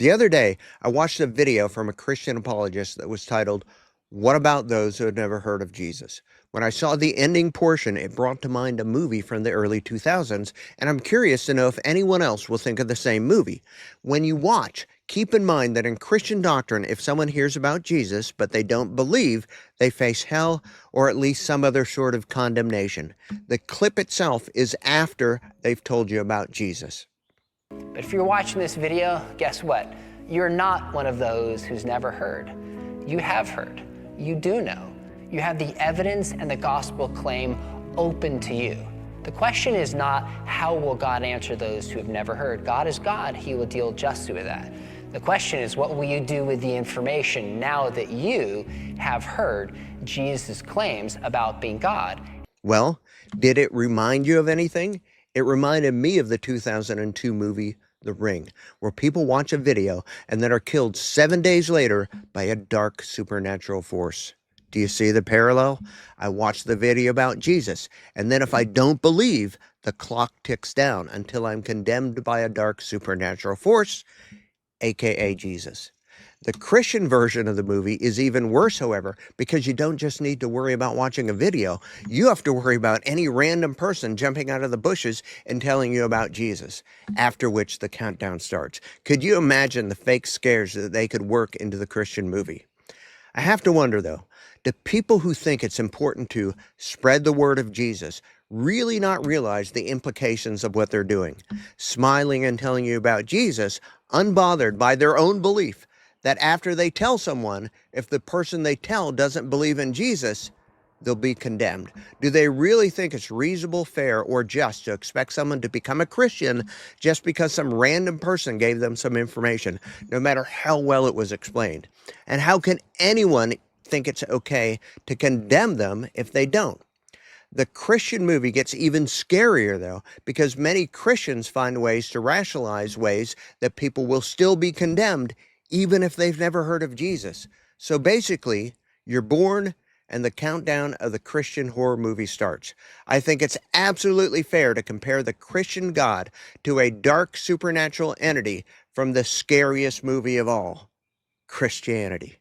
The other day, I watched a video from a Christian apologist that was titled, "What About Those Who Had Never Heard of Jesus?" When I saw the ending portion, it brought to mind a movie from the early 2000s, and I'm curious to know if anyone else will think of the same movie. When you watch, keep in mind that in Christian doctrine, if someone hears about Jesus but they don't believe, they face hell or at least some other sort of condemnation. The clip itself is after they've told you about Jesus. But if you're watching this video, guess what? You're not one of those who's never heard. You have heard. You do know. You have the evidence and the gospel claim open to you. The question is not, how will God answer those who have never heard? God is God. He will deal justly with that. The question is, what will you do with the information now that you have heard Jesus' claims about being God? Well, did it remind you of anything? It reminded me of the 2002 movie The Ring, where people watch a video and then are killed 7 days later by a dark supernatural force. Do you see the parallel? I watched the video about Jesus, and then if I don't believe, the clock ticks down until I'm condemned by a dark supernatural force, aka Jesus. The Christian version of the movie is even worse, however, because you don't just need to worry about watching a video. You have to worry about any random person jumping out of the bushes and telling you about Jesus, after which the countdown starts. Could you imagine the fake scares that they could work into the Christian movie? I have to wonder, though, do people who think it's important to spread the word of Jesus really not realize the implications of what they're doing? Smiling and telling you about Jesus, unbothered by their own belief that after they tell someone, if the person they tell doesn't believe in Jesus, they'll be condemned. Do they really think it's reasonable, fair, or just to expect someone to become a Christian just because some random person gave them some information, no matter how well it was explained? And how can anyone think it's okay to condemn them if they don't? The Christian movie gets even scarier, though, because many Christians find ways to rationalize ways that people will still be condemned even if they've never heard of Jesus. So basically, you're born and the countdown of the Christian horror movie starts. I think it's absolutely fair to compare the Christian God to a dark supernatural entity from the scariest movie of all, Christianity.